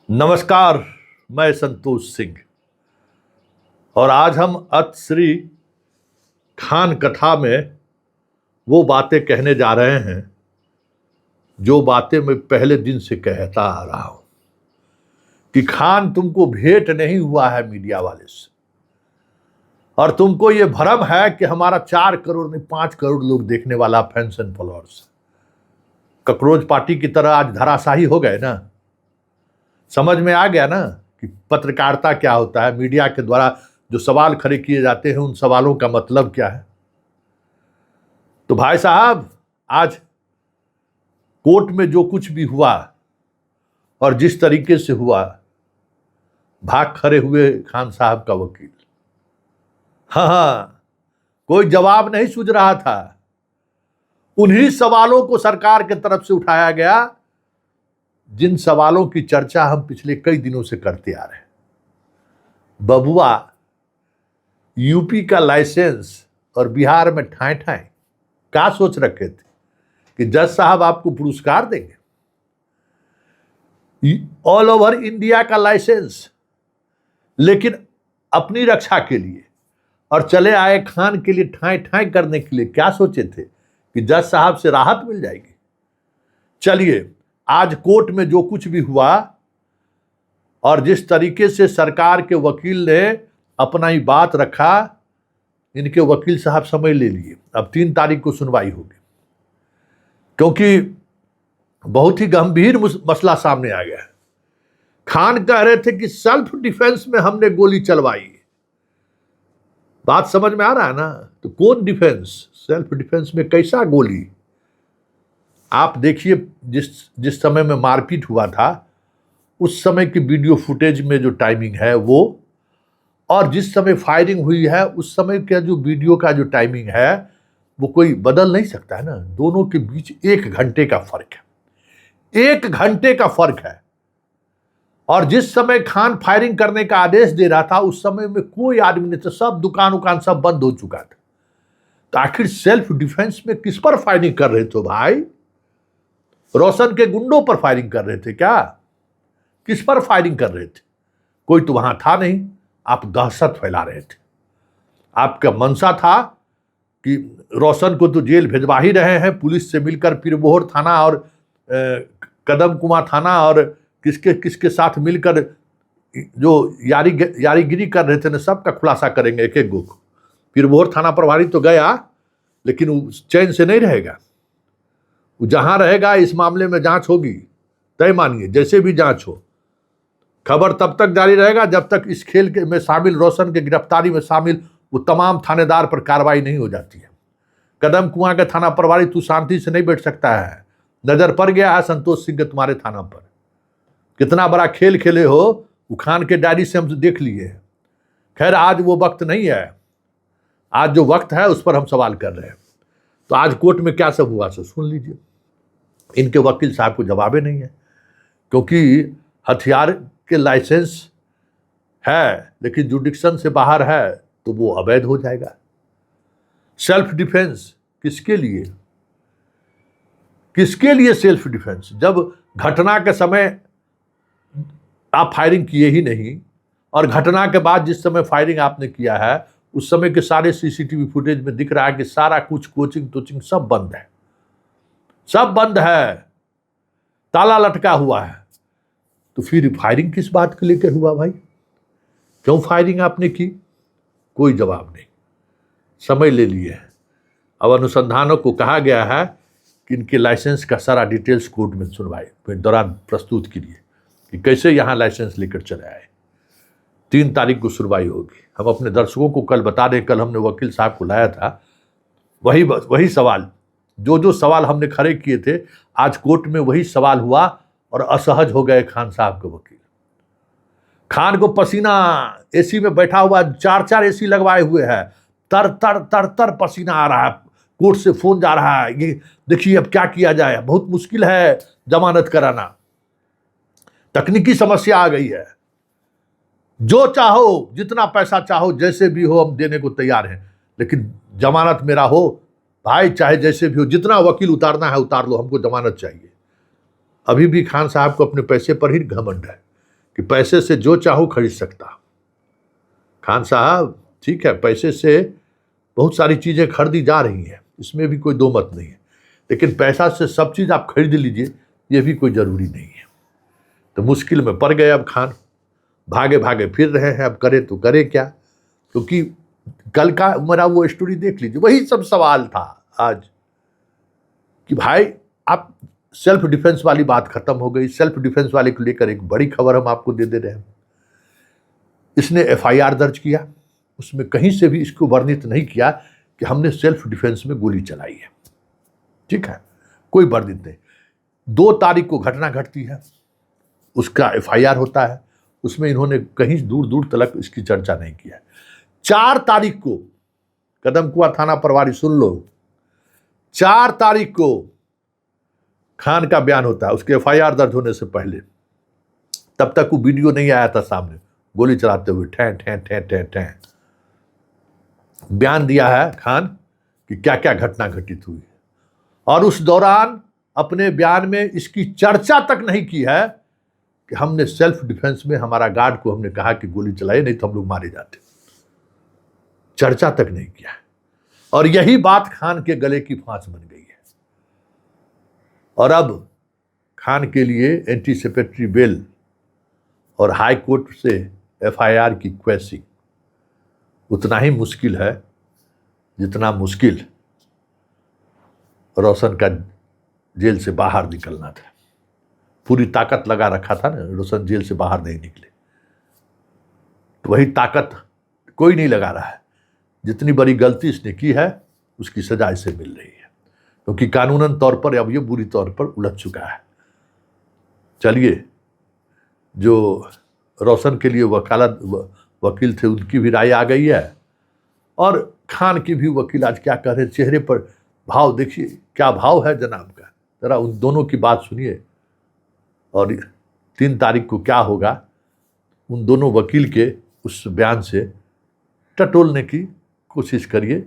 नमस्कार। मैं संतोष सिंह और आज हम अत श्री खान कथा में वो बातें कहने जा रहे हैं जो बातें मैं पहले दिन से कहता आ रहा हूं कि खान तुमको भेंट नहीं हुआ है मीडिया वाले से, और तुमको ये भ्रम है कि हमारा 4 करोड़ नहीं 5 करोड़ लोग देखने वाला fans and followers. Cockroach party की तरह आज धराशाही हो गए ना। समझ में आ गया ना कि पत्रकारिता क्या होता है, मीडिया के द्वारा जो सवाल खड़े किए जाते हैं उन सवालों का मतलब क्या है। तो भाई साहब, आज कोर्ट में जो कुछ भी हुआ और जिस तरीके से हुआ, भाग खड़े हुए खान साहब का वकील। हाँ, कोई जवाब नहीं सूझ रहा था। उन्हीं सवालों को सरकार की तरफ से उठाया गया जिन सवालों की चर्चा हम पिछले कई दिनों से करते आ रहे हैं। बबुआ, यूपी का लाइसेंस और बिहार में ठाए ठाए क्या सोच रखे थे कि जज साहब आपको पुरस्कार देंगे? ऑल ओवर इंडिया का लाइसेंस, लेकिन अपनी रक्षा के लिए और चले आए खान के लिए ठाए ठाए करने के लिए क्या सोचे थे कि जज साहब से राहत मिल जाएगी। चलिए, आज कोर्ट में जो कुछ भी हुआ और जिस तरीके से सरकार के वकील ने अपना ही बात रखा, इनके वकील साहब समय ले लिए। अब 3 तारीख को सुनवाई होगी, क्योंकि बहुत ही गंभीर मसला सामने आ गया है। खान कह रहे थे कि सेल्फ डिफेंस में हमने गोली चलवाई। बात समझ में आ रहा है ना? तो कौन डिफेंस, सेल्फ डिफेंस में कैसा गोली? आप देखिए, जिस समय में मारपीट हुआ था उस समय की वीडियो फुटेज में जो टाइमिंग है वो, और जिस समय फायरिंग हुई है उस समय का जो वीडियो का जो टाइमिंग है वो कोई बदल नहीं सकता है ना। दोनों के बीच 1 घंटे का फर्क है, 1 घंटे का फर्क है। और जिस समय खान फायरिंग करने का आदेश दे रहा था उस समय में कोई आदमी नहीं था, सब दुकान उकान सब बंद हो चुका था। तो आखिर सेल्फ डिफेंस में किस पर फायरिंग कर रहे थे भाई? रोशन के गुंडों पर फायरिंग कर रहे थे क्या? किस पर फायरिंग कर रहे थे? कोई तो वहां था नहीं, आप दहशत फैला रहे थे। आपका मंशा था कि रोशन को तो जेल भेजवा ही रहे हैं, पुलिस से मिलकर पीरबोहर थाना और कदम कुआं थाना और किसके किसके साथ मिलकर जो यारीगिरी कर रहे थे ना, सबका खुलासा करेंगे एक एक गो। पीरबोहर थाना प्रभारी तो गया, लेकिन वो चैन से नहीं रहेगा। वो जहां रहेगा इस मामले में जांच होगी, तय मानिए, जैसे भी जांच हो। खबर तब तक जारी रहेगा जब तक इस खेल के में शामिल, रोशन के गिरफ्तारी में शामिल वो तमाम थानेदार पर कार्रवाई नहीं हो जाती है। कदम कुआं के थाना प्रभारी तू शांति से नहीं बैठ सकता है। नजर पड़ गया है संतोष सिंह के तुम्हारे थाना पर, कितना बड़ा खेल खेले हो, वो खान के डायरी से हम देख लिए। खैर, आज वो वक्त नहीं है, आज जो वक्त है उस पर हम सवाल कर रहे हैं। तो आज कोर्ट में क्या सब हुआ सो सुन लीजिए। इनके वकील साहब को जवाबे नहीं है, क्योंकि हथियार के लाइसेंस है लेकिन जुडिक्शन से बाहर है तो वो अवैध हो जाएगा। सेल्फ डिफेंस किसके लिए? किसके लिए सेल्फ डिफेंस? जब घटना के समय आप फायरिंग किए ही नहीं, और घटना के बाद जिस समय फायरिंग आपने किया है उस समय के सारे सीसीटीवी फुटेज में दिख रहा है कि सारा कुछ कोचिंग तोचिंग सब बंद है, सब बंद है, ताला लटका हुआ है। तो फिर फायरिंग किस बात को लेकर हुआ भाई? क्यों फायरिंग आपने की? कोई जवाब नहीं। समय ले लिए हैं। अब अनुसंधानों को कहा गया है कि इनके लाइसेंस का सारा डिटेल्स कोर्ट में सुनवाई के दौरान प्रस्तुत कीजिए कि कैसे यहाँ लाइसेंस लेकर चले आए। 3 तारीख को सुनवाई होगी। हम अपने दर्शकों को कल बता दें, कल हमने वकील साहब को लाया था, वही सवाल, जो सवाल हमने खड़े किए थे आज कोर्ट में वही सवाल हुआ और असहज हो गए खान साहब के वकील। खान को पसीना, एसी में बैठा हुआ, 4 एसी लगवाए हुए है, तर तर तर तर पसीना आ रहा है। कोर्ट से फोन जा रहा है, ये देखिए अब क्या किया जाए, बहुत मुश्किल है जमानत कराना, तकनीकी समस्या आ गई है। जो चाहो, जितना पैसा चाहो, जैसे भी हो हम देने को तैयार हैं, लेकिन जमानत मेरा हो भाई, चाहे जैसे भी हो, जितना वकील उतारना है उतार लो, हमको जमानत चाहिए। अभी भी खान साहब को अपने पैसे पर ही घमंड है कि पैसे से जो चाहो खरीद सकता। खान साहब ठीक है, पैसे से बहुत सारी चीज़ें खरीदी जा रही हैं, इसमें भी कोई दो मत नहीं है, लेकिन पैसा से सब चीज़ आप खरीद लीजिए ये भी कोई ज़रूरी नहीं है। तो मुश्किल में पड़ गए अब खान, भागे भागे फिर रहे हैं, अब करे तो करे क्या, क्योंकि कल का मेरा वो स्टोरी देख लीजिए, वही सब सवाल था आज कि भाई आप सेल्फ डिफेंस वाली बात खत्म हो गई। सेल्फ डिफेंस वाले को लेकर एक बड़ी खबर हम आपको दे रहे हैं। इसने FIR दर्ज किया, उसमें कहीं से भी इसको वर्णित नहीं किया कि हमने सेल्फ डिफेंस में गोली चलाई है, ठीक है, कोई वर्णित नहीं। 2 तारीख को घटना घटती है, उसका FIR होता है, उसमें इन्होंने कहीं दूर दूर तक इसकी चर्चा नहीं किया। 4 तारीख को कदमकुआं थाना प्रभारी, सुन लो, 4 तारीख को खान का बयान होता है, उसके FIR दर्ज होने से पहले। तब तक वो वीडियो नहीं आया था सामने, गोली चलाते हुए ठैं ठैं ठैं ठैं ठैं बयान दिया है खान कि क्या क्या घटना घटित हुई, और उस दौरान अपने बयान में इसकी चर्चा तक नहीं की है कि हमने सेल्फ डिफेंस में हमारा गार्ड को हमने कहा कि गोली चलाइए नहीं तो हम लोग मारे जाते। चर्चा तक नहीं किया है, और यही बात खान के गले की फांस बन गई है। और अब खान के लिए एंटीसिपेटरी बेल और हाई कोर्ट से FIR की क्वेश्चनिंग उतना ही मुश्किल है जितना मुश्किल रोशन का जेल से बाहर निकलना था। पूरी ताकत लगा रखा था ना, रोशन जेल से बाहर नहीं निकले, तो वही ताकत कोई नहीं लगा रहा है। जितनी बड़ी गलती इसने की है उसकी सजा इसे मिल रही है, क्योंकि कानूनन तौर पर अब ये बुरी तौर पर उलझ चुका है। चलिए, जो रोशन के लिए वकील थे उनकी भी राय आ गई है, और खान की भी वकील आज क्या कह रहे, चेहरे पर भाव देखिए, क्या भाव है जनाब का, जरा उन दोनों की बात सुनिए। और 3 तारीख को क्या होगा, उन दोनों वकील के उस बयान से टटोलने की कोशिश करिए,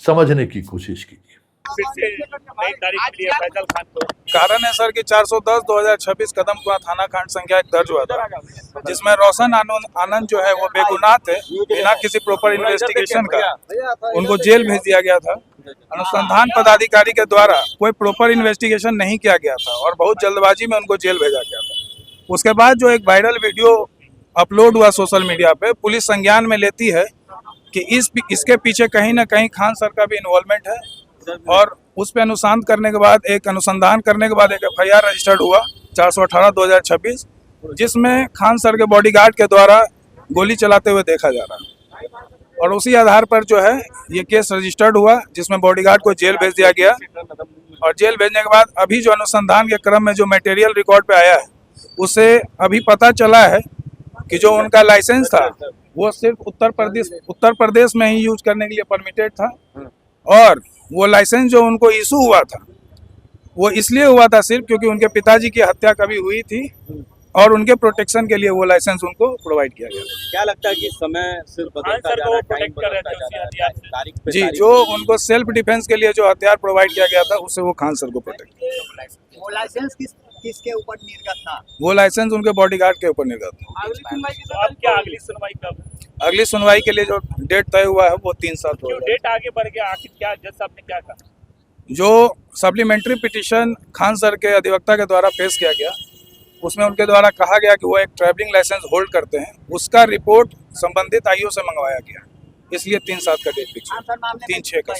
समझने की कोशिश कीजिए। फिर से नई तारीख के लिए फैजल खान को कारण है सर कि 410/2026 कदमकुआं थाना खंड संख्या 1 दर्ज हुआ था, जिसमें रोशन आनंद जो है वो बेगुनाह थे, बिना किसी प्रॉपर इन्वेस्टिगेशन का उनको जेल भेज दिया गया था। अनुसंधान पदाधिकारी के द्वारा कोई प्रॉपर इन्वेस्टिगेशन नहीं किया गया था और बहुत जल्दबाजी में उनको जेल भेजा गया था। उसके बाद जो एक वायरल वीडियो अपलोड हुआ सोशल मीडिया पे, पुलिस संज्ञान में लेती है कि इसके पीछे कहीं ना कहीं खान सर का भी इन्वॉल्वमेंट है, और उस पर अनुसंधान करने के बाद एक FIR रजिस्टर्ड हुआ 418/2026, जिसमें खान सर के बॉडीगार्ड के द्वारा गोली चलाते हुए देखा जा रहा है। और उसी आधार पर जो है ये केस रजिस्टर्ड हुआ, जिसमें बॉडीगार्ड को जेल भेज दिया गया। और जेल भेजने के बाद अभी जो अनुसंधान के क्रम में जो मटेरियल रिकॉर्ड पे आया है, उससे अभी पता चला है कि जो उनका लाइसेंस था वो सिर्फ उत्तर प्रदेश में ही यूज करने के लिए परमिटेड था, और वो लाइसेंस जो उनको इशू हुआ था वो इसलिए हुआ था सिर्फ क्योंकि उनके पिताजी की हत्या कभी हुई थी, और उनके प्रोटेक्शन के लिए वो लाइसेंस उनको प्रोवाइड किया गया। क्या लगता है कि समय सिर्फ बदलता जा रहा है, टाइम बदलता जा रहा है, तारीख पे जी, तारीख जो उनको सेल्फ डिफेंस के लिए जो हथियार प्रोवाइड किया गया था उससे वो खान सर को प्रोटेक्ट किया। वो लाइसेंस किसके ऊपर निर्गत था? वो लाइसेंस उनके बॉडीगार्ड के ऊपर निर्गत था। अगली सुनवाई कब? अगली सुनवाई के लिए जो डेट तय हुआ है वो 3/7 क्यों डेट आगे बढ़ गया, आखिर क्या जज साहब ने क्या कहा? जो सप्लीमेंट्री पिटीशन खान सर के अधिवक्ता के द्वारा पेश किया गया, उसमें उनके द्वारा कहा गया कि वो एक ट्रैवलिंग लाइसेंस होल्ड करते हैं, उसका रिपोर्ट संबंधित IO से मंगवाया गया, इसलिए 3/7 का डेट फिक्स हुआ। 3/6 का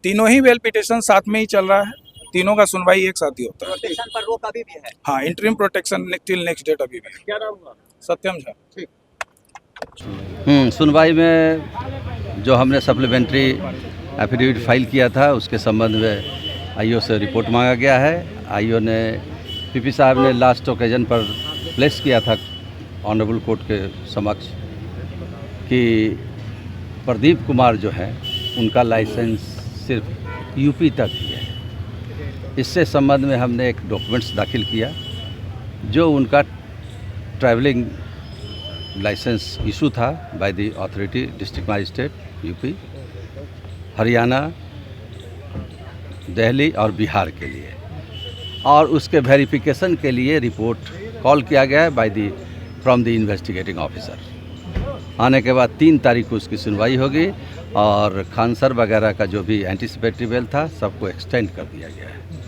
तीनों ही बेल पिटीशन साथ में ही चल रहा है, तीनों का सुनवाई एक साथ ही होता है। प्रोटेक्शन पर रोक अभी भी है? हाँ, interim protection till next date अभी भी। क्या नाम हुआ? सत्यम झा। सुनवाई में जो हमने सप्लीमेंट्री एफिडेविट फाइल किया था उसके संबंध में IO से रिपोर्ट मांगा गया है। IO ने PP साहब ने लास्ट ओकेजन पर प्लेस किया था ऑनरेबल कोर्ट के समक्ष कि प्रदीप कुमार जो है उनका लाइसेंस सिर्फ UP तक ही है। इससे संबंध में हमने एक डॉक्यूमेंट्स दाखिल किया जो उनका ट्रैवलिंग लाइसेंस इशू था by the authority district magistrate UP, Haryana, Delhi और बिहार के लिए, और उसके वेरिफिकेशन के लिए रिपोर्ट कॉल किया गया है by the from the investigating officer. आने के बाद 3 तारीख को उसकी सुनवाई होगी और खान सर वगैरह का जो भी एंटीसिपेटरी बेल था सबको एक्सटेंड कर दिया गया है।